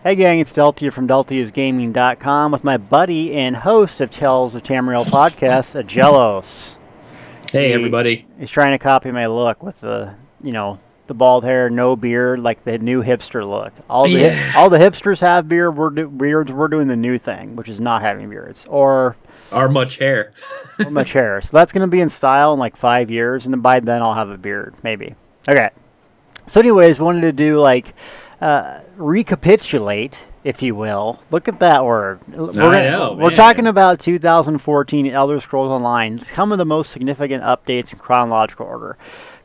Hey gang, it's Deltia from DeltiasGaming.com with my buddy and host of Tales of Tamriel podcast, Agelos. Hey everybody. He's trying to copy my look with the bald hair, no beard, like the new hipster look. All the hipsters have beards. We're doing the new thing, which is not having beards or much hair. or much hair. So that's going to be in style in like 5 years, and then by then I'll have a beard, maybe. Okay. So anyways, wanted to do recapitulate, if you will. Look at that word. We're talking about 2014 Elder Scrolls Online, some of the most significant updates in chronological order.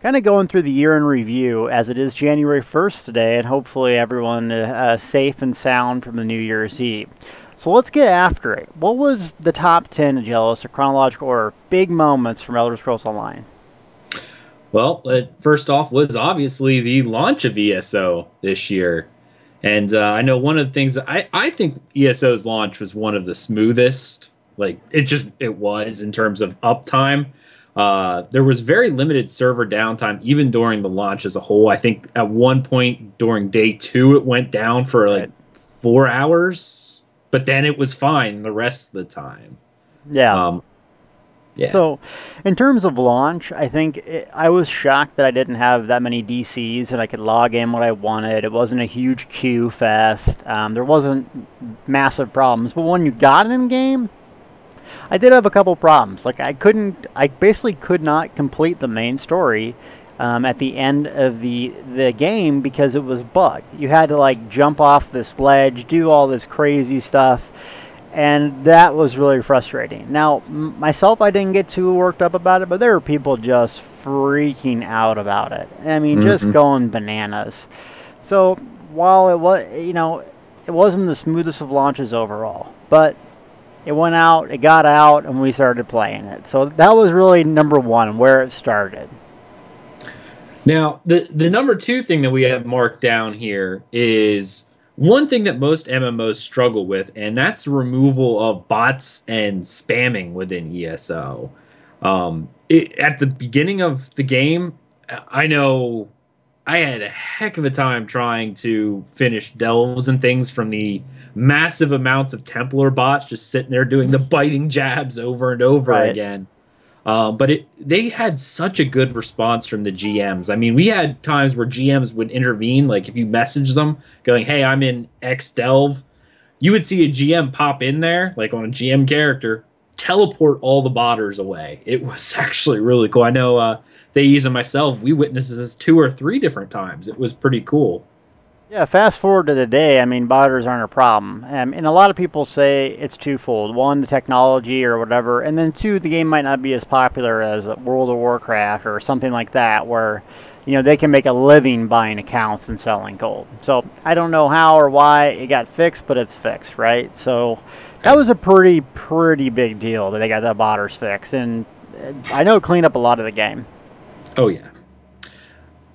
Kind of going through the year in review, as it is January 1st today, and hopefully everyone safe and sound from the New Year's Eve. So let's get after it. What was the top 10, Jealous, of chronological order, big moments from Elder Scrolls Online? Well, first off was obviously the launch of ESO this year. And I know one of the things that I think ESO's launch was one of the smoothest. It was in terms of uptime. There was very limited server downtime even during the launch as a whole. I think at one point during day 2 it went down for 4 hours, but then it was fine the rest of the time. Yeah. Yeah. So, in terms of launch, I think I was shocked that I didn't have that many DCs and I could log in what I wanted. It wasn't a huge queue fest. There wasn't massive problems. But when you got in game, I did have a couple problems. I basically could not complete the main story at the end of the game because it was bugged. You had to jump off this ledge, do all this crazy stuff. And that was really frustrating. Now, myself, I didn't get too worked up about it, but there were people just freaking out about it. I mean, just going bananas. So, while it was, it wasn't the smoothest of launches overall, but it went out, it got out, and we started playing it. So that was really number one, where it started. Now, the number 2 thing that we have marked down here is one thing that most MMOs struggle with, and that's the removal of bots and spamming within ESO. At the beginning of the game, I know I had a heck of a time trying to finish delves and things from the massive amounts of Templar bots just sitting there doing the biting jabs over and over again. But they had such a good response from the GMs. I mean, we had times where GMs would intervene, like if you message them going, hey, I'm in X Delve, you would see a GM pop in there, like on a GM character, teleport all the botters away. It was actually really cool. I know Thais and myself, we witnessed this 2 or 3 different times. It was pretty cool. Yeah, fast forward to today, I mean, botters aren't a problem. And a lot of people say it's twofold. One, the technology or whatever, and then 2, the game might not be as popular as World of Warcraft or something like that, where, they can make a living buying accounts and selling gold. So I don't know how or why it got fixed, but it's fixed, right? So that was a pretty big deal that they got that botters fixed. And I know it cleaned up a lot of the game. Oh, yeah.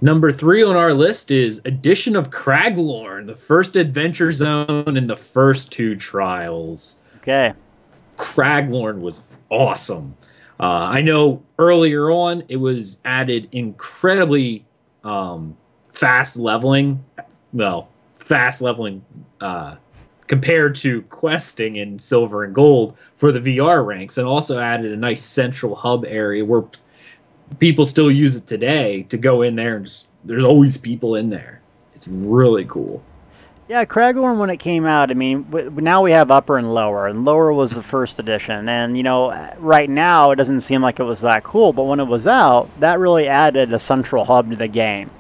Number 3 on our list is Addition of Kargor, the first adventure zone in the first 2 trials. Okay. Kargor was awesome. I know earlier on it was added incredibly fast leveling. Well, fast leveling compared to questing in silver and gold for the VR ranks, and also added a nice central hub area where people still use it today to go in there and there's always people in there. It's really cool. Yeah, Kargor, when it came out, I mean, now we have upper and lower was the first edition. And, right now it doesn't seem like it was that cool, but when it was out, that really added a central hub to the game,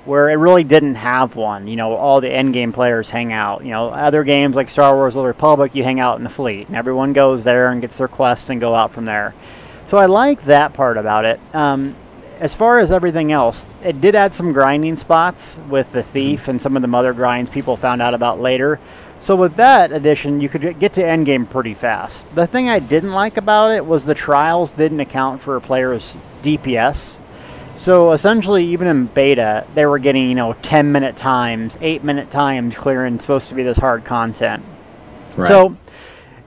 where it really didn't have one. All the endgame players hang out. Other games like Star Wars The Republic, you hang out in the fleet, and everyone goes there and gets their quest and go out from there. So I like that part about it. As far as everything else, it did add some grinding spots with the thief and some of the other grinds people found out about later. So with that addition, you could get to endgame pretty fast. The thing I didn't like about it was the trials didn't account for a player's DPS. So essentially, even in beta, they were getting 10-minute times, 8-minute times clearing supposed to be this hard content. Right. So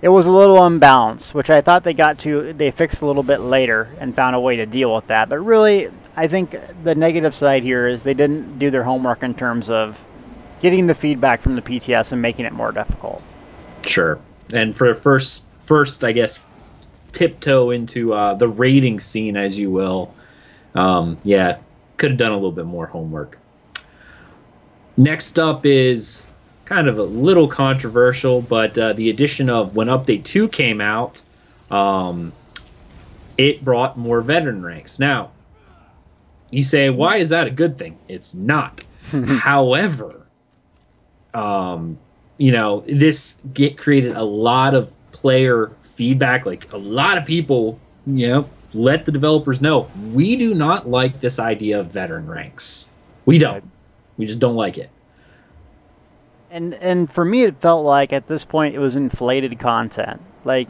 it was a little unbalanced, which I thought they fixed a little bit later and found a way to deal with that. But really, I think the negative side here is they didn't do their homework in terms of getting the feedback from the PTS and making it more difficult. Sure. And for first, I guess, tiptoe into the rating scene, as you will. Yeah, could have done a little bit more homework. Next up is kind of a little controversial, but the addition of when Update 2 came out, it brought more veteran ranks. Now, you say, why is that a good thing? It's not. However, this created a lot of player feedback. Like, a lot of people, let the developers know, we do not like this idea of veteran ranks. We don't. We just don't like it. And for me, it felt like at this point it was inflated content. Like,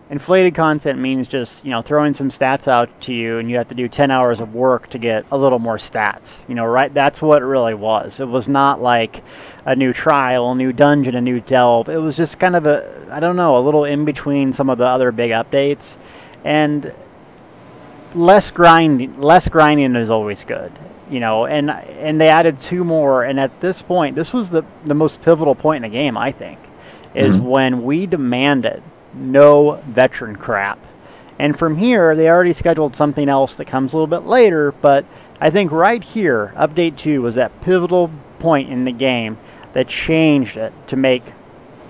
inflated content means just, throwing some stats out to you, and you have to do 10 hours of work to get a little more stats. Right? That's what it really was. It was not like a new trial, a new dungeon, a new delve. It was just kind of a little in between some of the other big updates. And less grinding is always good. And they added 2 more, and at this point, this was the most pivotal point in the game, I think, is when we demanded no veteran crap. And from here, they already scheduled something else that comes a little bit later, but I think right here, Update 2 was that pivotal point in the game that changed it to make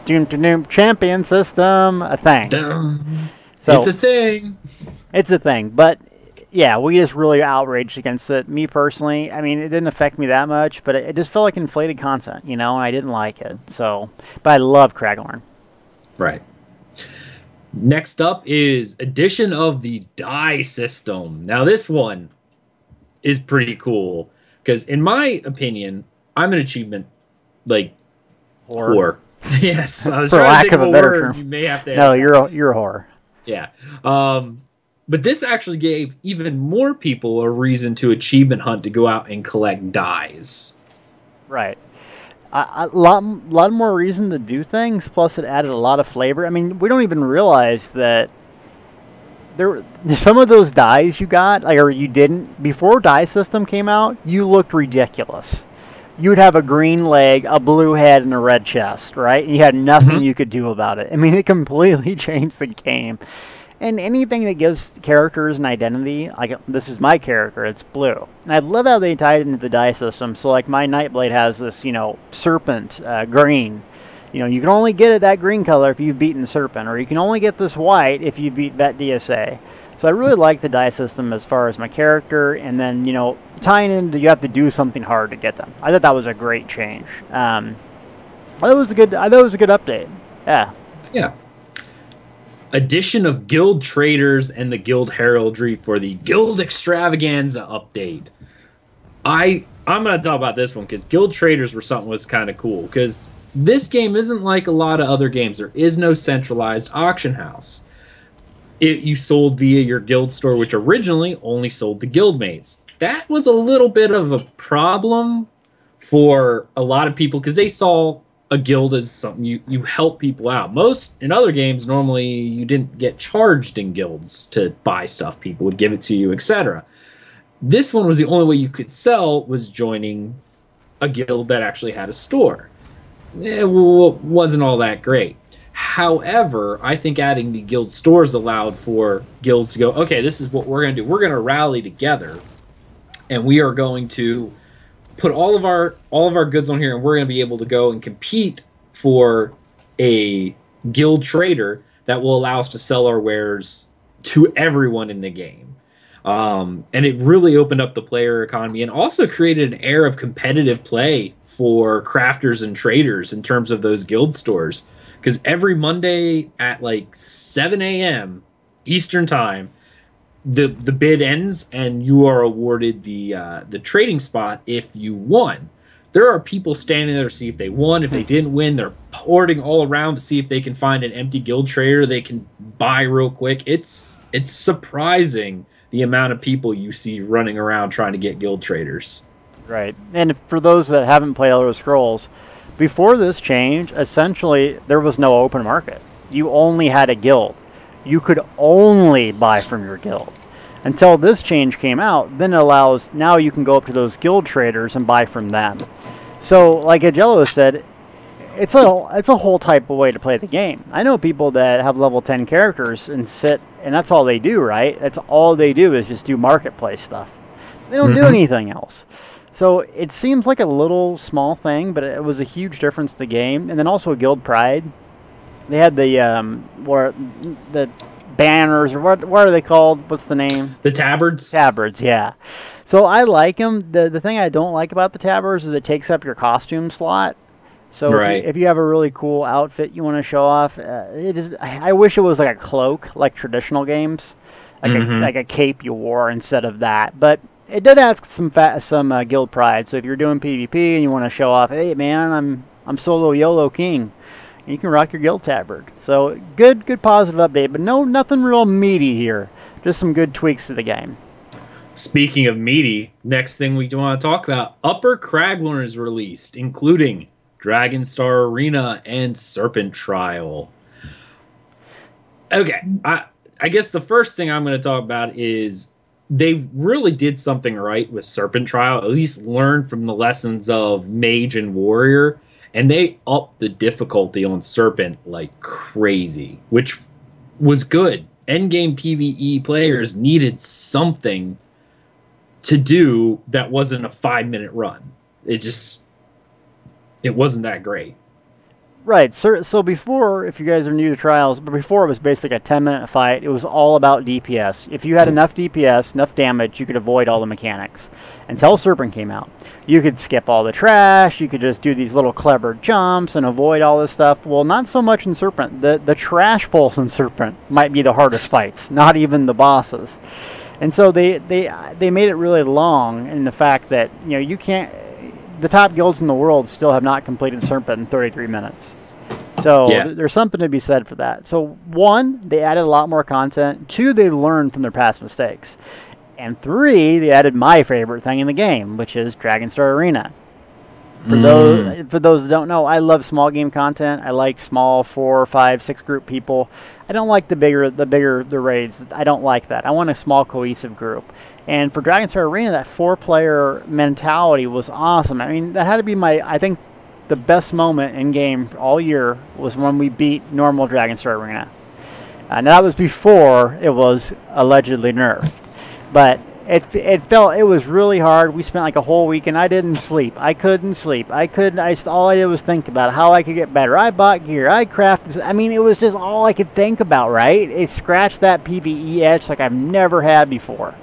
Doom Champion System a thing. So, it's a thing. It's a thing, but yeah, we just really outraged against it. Me personally, I mean, it didn't affect me that much, but it just felt like inflated content, and I didn't like it. So, but I love Kargor. Right. Next up is addition of the die system. Now, this one is pretty cool because, in my opinion, I'm an achievement whore. Yes, I was for trying lack to think of a word. better term. You may have to. No, you're a whore. Yeah. But this actually gave even more people a reason to achievement hunt to go out and collect dies. Right. A lot more reason to do things, plus it added a lot of flavor. I mean, we don't even realize that some of those dies you got, or you didn't, before die system came out, you looked ridiculous. You would have a green leg, a blue head, and a red chest, right? And you had nothing you could do about it. I mean, it completely changed the game. And anything that gives characters an identity, like this is my character, it's blue. And I love how they tied it into the die system. So like my Nightblade has this, serpent green. You can only get it that green color if you've beaten Serpent, or you can only get this white if you beat Vet DSA. So I really like the die system as far as my character, and then, tying into you have to do something hard to get them. I thought that was a great change. I thought it was a good update. Yeah. Yeah. Addition of guild traders and the guild heraldry for the guild extravaganza update. I'm going to talk about this one because guild traders was kind of cool because this game isn't like a lot of other games. There is no centralized auction house. You sold via your guild store, which originally only sold to guildmates. That was a little bit of a problem for a lot of people because they saw a guild as something you help people out. Most in other games, normally you didn't get charged in guilds to buy stuff. People would give it to you, etc. This one was the only way you could sell was joining a guild that actually had a store. It wasn't all that great. However, I think adding the guild stores allowed for guilds to go, okay, this is what we're going to do. We're going to rally together, and we are going to put all of our goods on here, and we're going to be able to go and compete for a guild trader that will allow us to sell our wares to everyone in the game. And it really opened up the player economy and also created an air of competitive play for crafters and traders in terms of those guild stores. Because every Monday at like 7 a.m. Eastern time, the bid ends and you are awarded the trading spot if you won. There are people standing there to see if they won. If they didn't win, they're porting all around to see if they can find an empty guild trader they can buy real quick. It's surprising the amount of people you see running around trying to get guild traders. Right. And for those that haven't played Elder Scrolls, before this change, essentially there was no open market. You only had a guild. You could only buy from your guild. Until this change came out, then it allows, now you can go up to those guild traders and buy from them. So, like Agello said, it's a whole type of way to play the game. I know people that have level 10 characters and sit, and that's all they do, right? That's all they do is just do marketplace stuff. They don't do anything else. So it seems like a little small thing, but it was a huge difference to the game. And then also Guild Pride. They had the banners, or what are they called? What's the name? The tabards. Tabards, yeah. So I like them. The thing I don't like about the tabards is it takes up your costume slot. So Right. if you have a really cool outfit you want to show off, I wish it was like a cloak, like traditional games, like a cape you wore instead of that. But it did ask some guild pride. So if you're doing PvP and you want to show off, hey man, I'm solo YOLO king, you can rock your guild tabard. So good positive update, but nothing real meaty here. Just some good tweaks to the game. Speaking of meaty, next thing we want to talk about, Upper Kraglorn is released, including Dragonstar Arena and Serpent Trial. Okay, I guess the first thing I'm going to talk about is they really did something right with Serpent Trial, at least learned from the lessons of Mage and Warrior, and they upped the difficulty on Serpent like crazy, which was good. Endgame PvE players needed something to do that wasn't a 5-minute run. It wasn't that great. Right. So before, if you guys are new to Trials, but before it was basically a 10-minute fight. It was all about DPS. If you had enough DPS, enough damage, you could avoid all the mechanics. Until Serpent came out. You could skip all the trash, you could just do these little clever jumps and avoid all this stuff. Well, not so much in Serpent. The trash pulls in Serpent might be the hardest fights, not even the bosses. And so they made it really long in the fact that, you can't... The top guilds in the world still have not completed Serpent in 33 minutes. So there's something to be said for that. So 1, they added a lot more content. 2, they learned from their past mistakes. And 3, they added my favorite thing in the game, which is Dragonstar Arena. For those that don't know, I love small game content. I like small 4, 5, 6 group people. I don't like the bigger the raids. I don't like that. I want a small cohesive group. And for Dragonstar Arena, that 4-player mentality was awesome. I mean, that had to be I think the best moment in game all year was when we beat normal Dragonstar Arena. And that was before it was allegedly nerfed. But it was really hard. We spent like a whole week, and I didn't sleep. I couldn't sleep. All I did was think about how I could get better. I bought gear. I crafted. I mean, it was just all I could think about, right? It scratched that PvE itch like I've never had before.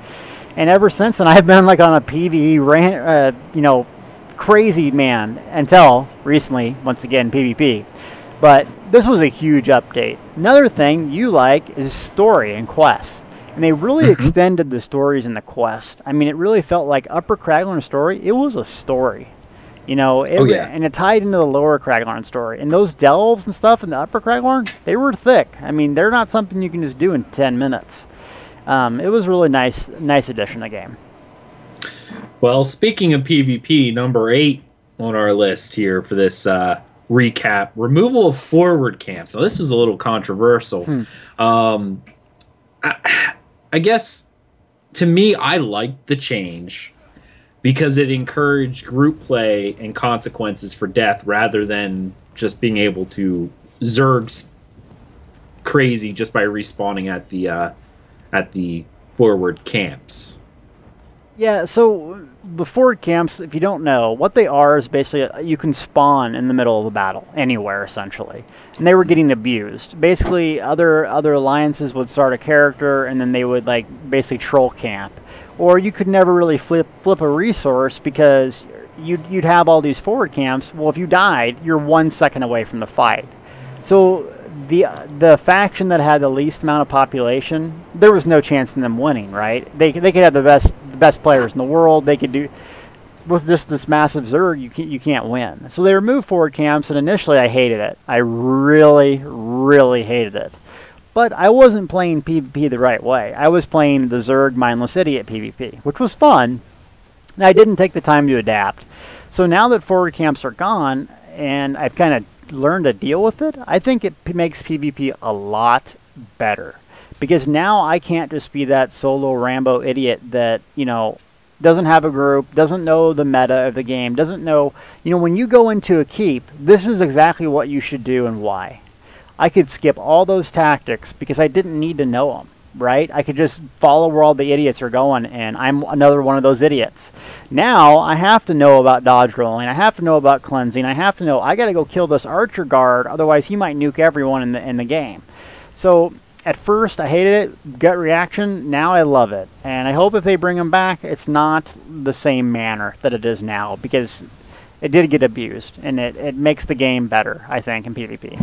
And ever since then, I've been like on a PvE rant, crazy man, until recently, once again, PvP. But this was a huge update. Another thing you like is story and quests. And they really extended the stories in the quest. I mean, it really felt like Upper Kraglorn story. It was a story. And it tied into the Lower Kraglorn story. And those delves and stuff in the Upper Kraglorn, they were thick. I mean, they're not something you can just do in 10 minutes. It was really nice addition to the game. Well, speaking of PvP, number 8 on our list here for this recap, removal of forward camps. Now, this was a little controversial. I guess, to me, I liked the change because it encouraged group play and consequences for death rather than just being able to Zerg crazy just by respawning at the forward camps. Yeah, so the forward camps, if you don't know, what they are is basically you can spawn in the middle of the battle, anywhere essentially. And they were getting abused. Basically, other alliances would start a character and then they would basically troll camp. Or you could never really flip a resource because you'd have all these forward camps. Well, if you died, you're 1 second away from the fight. So the faction that had the least amount of population, there was no chance in them winning, right? They could have the best players in the world. They could do with just this massive Zerg, you can't win. So they removed forward camps, and initially I hated it. I really, really hated it. But I wasn't playing PvP the right way. I was playing the Zerg mindless idiot PvP, which was fun. And I didn't take the time to adapt. So now that forward camps are gone, and I've kind of learned to deal with it, I think it makes PvP a lot better. Because now I can't just be that solo Rambo idiot that, doesn't have a group, doesn't know the meta of the game, doesn't know, when you go into a keep, this is exactly what you should do and why. I could skip all those tactics because I didn't need to know them, right? I could just follow where all the idiots are going, and I'm another one of those idiots. Now I have to know about dodge rolling. I have to know about cleansing. I have to know I got to go kill this archer guard, otherwise he might nuke everyone in the game. So at first I hated it, gut reaction. Now I love it, and I hope if they bring him back, it's not the same manner that it is now, because it did get abused, and it makes the game better, I think, in PvP.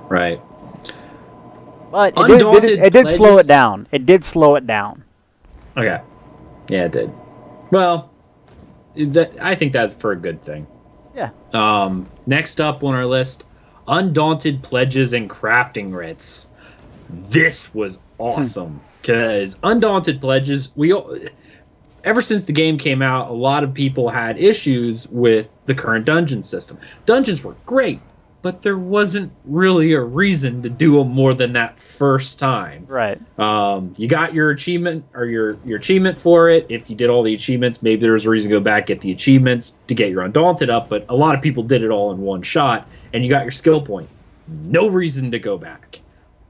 Right. But it did slow it down. It did slow it down. Okay. Yeah, it did. Well, I think that's for a good thing. Yeah. Next up on our list, Undaunted Pledges and Crafting Writs. This was awesome because Undaunted Pledges, ever since the game came out, a lot of people had issues with the current dungeon system. Dungeons were great, but there wasn't really a reason to do them more than that first time. Right. You got your achievement or your achievement for it. If you did all the achievements, maybe there was a reason to go back, get the achievements to get your Undaunted up, but a lot of people did it all in one shot, and you got your skill point. No reason to go back.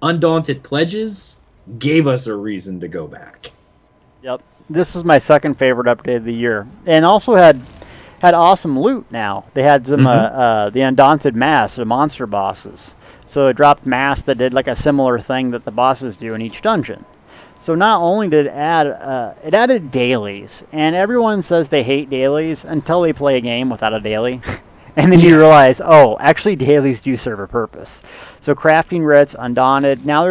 Undaunted Pledges gave us a reason to go back. Yep. This is my second favorite update of the year. And also had awesome loot now. They had some the Undaunted Mass, the monster bosses. So it dropped mass that did like a similar thing that the bosses do in each dungeon. So not only did it added dailies, and everyone says they hate dailies until they play a game without a daily. And then you realize, oh, actually dailies do serve a purpose. So crafting writs, Undaunted, now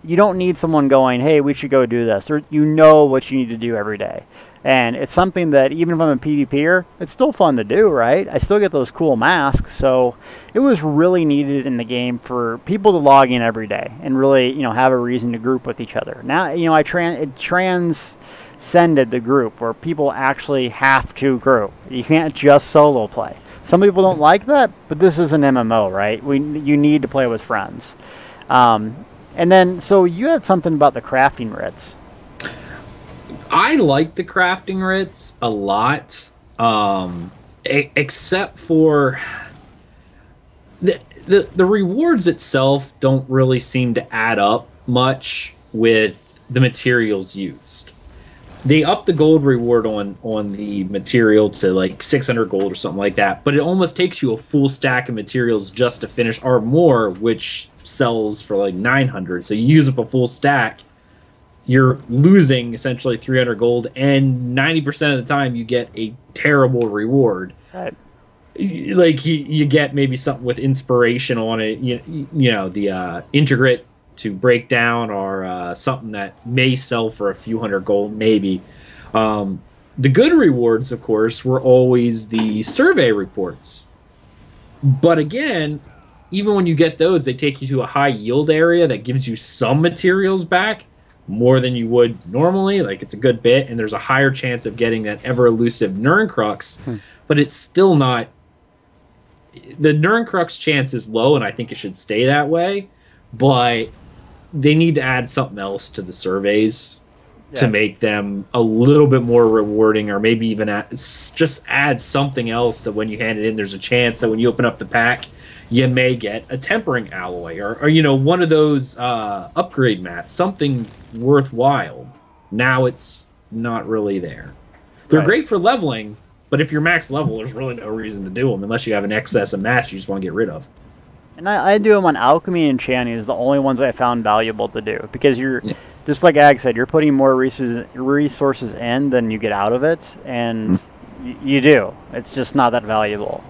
you don't need someone going, hey, we should go do this. You know what you need to do every day. And it's something that even if I'm a PvPer, it's still fun to do, right? I still get those cool masks, so it was really needed in the game for people to log in every day and really, have a reason to group with each other. Now, it transcended the group where people actually have to group. You can't just solo play. Some people don't like that, but this is an MMO, right? You need to play with friends. And then, so you had something about the crafting writs. I like the crafting writs a lot, except for the rewards itself don't really seem to add up much with the materials used. They up the gold reward on the material to like 600 gold or something like that, but it almost takes you a full stack of materials just to finish or more, which sells for like 900. So you use up a full stack, you're losing essentially 300 gold, and 90% of the time you get a terrible reward. Right. Like you get maybe something with inspiration on it, the integrate to break down, or something that may sell for a few hundred gold, maybe. The good rewards, of course, were always the survey reports. But again, even when you get those, they take you to a high yield area that gives you some materials back, more than you would normally. Like, it's a good bit, and there's a higher chance of getting that ever elusive Nurncrux, but it's still not. The Nurncrux chance is low, and I think it should stay that way, but they need to add something else to the surveys to make them a little bit more rewarding, or maybe even just add something else that when you hand it in, there's a chance that when you open up the pack, you may get a tempering alloy, or one of those upgrade mats, something worthwhile. Now it's not really there. They're great for leveling, but if you're max level, there's really no reason to do them unless you have an excess of mats you just want to get rid of. And I do them on Alchemy and Enchanting is the only ones I found valuable to do, because you're, just like Ag said, you're putting more resources in than you get out of it, and you do. It's just not that valuable.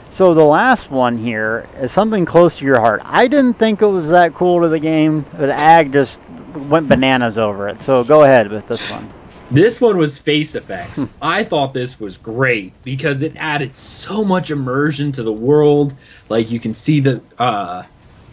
So the last one here is something close to your heart. I didn't think it was that cool to the game, but Ag just went bananas over it. So go ahead with this one. This one was face effects. I thought this was great because it added so much immersion to the world. Like, you can see the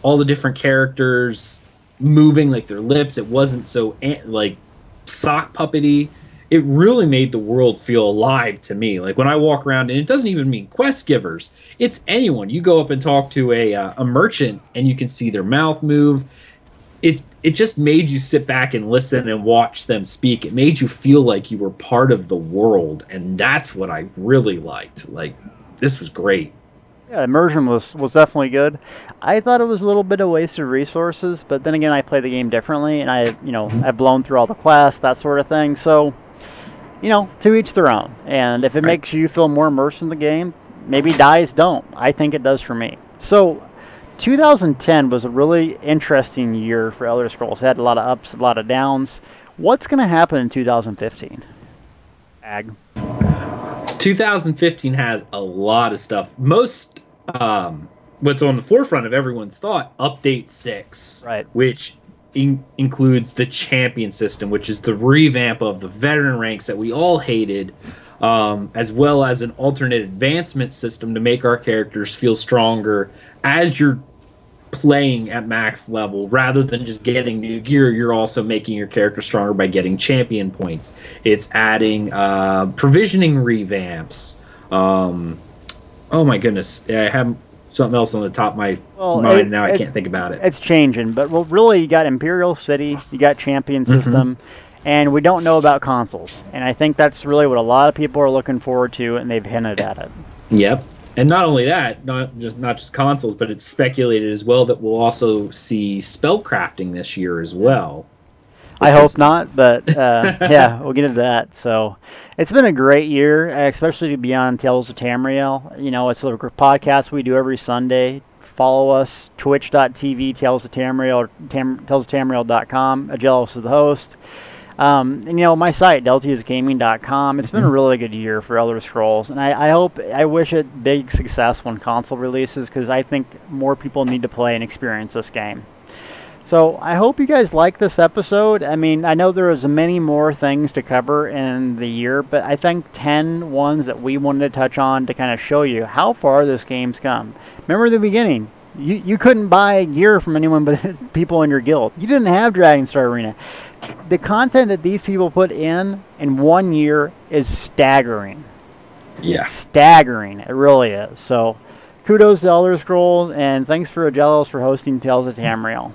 all the different characters moving, like their lips. It wasn't so like sock puppety. It really made the world feel alive to me. Like, when I walk around, and it doesn't even mean quest givers, it's anyone. You go up and talk to a merchant, and you can see their mouth move. it just made you sit back and listen and watch them speak. It made you feel like you were part of the world, and that's what I really liked. Like, this was great. Yeah, Immersion was definitely good. I thought it was a little bit of wasted resources, but then again, I play the game differently, and I've blown through all the quests, that sort of thing. So, to each their own. And if it makes you feel more immersed in the game, maybe Dice don't. I think it does for me. So, 2010 was a really interesting year for Elder Scrolls. It had a lot of ups, a lot of downs. What's going to happen in 2015? Ag. 2015 has a lot of stuff. Most, what's on the forefront of everyone's thought, Update 6, right, which includes the champion system, which is the revamp of the veteran ranks that we all hated, as well as an alternate advancement system to make our characters feel stronger as you're playing at max level. Rather than just getting new gear, you're also making your character stronger by getting champion points. It's adding provisioning revamps. Oh my goodness, I have something else on the top of my mind now. I can't think about it. It's changing, but really, you got Imperial City, you got champion system, and we don't know about consoles. And I think that's really what a lot of people are looking forward to, and they've hinted at it. Yep. And not only that, not just consoles, but it's speculated as well that we'll also see spellcrafting this year as well. I hope not, but yeah, we'll get into that. So it's been a great year, especially to be on Tales of Tamriel. It's a podcast we do every Sunday. Follow us, twitch.tv, Tales of Tamriel, talesoftamriel.com. Agelos is the host. And my site, deltiusgaming.com. It's been a really good year for Elder Scrolls, and I wish it big success when console releases, because I think more people need to play and experience this game. So I hope you guys like this episode. I mean, I know there is many more things to cover in the year, but I think 10 ones that we wanted to touch on to kind of show you how far this game's come. Remember the beginning. You couldn't buy gear from anyone but people in your guild. You didn't have Dragonstar Arena. The content that these people put in 1 year is staggering. Yeah. It's staggering. It really is. So kudos to Elder Scrolls, and thanks for Agelos for hosting Tales of Tamriel.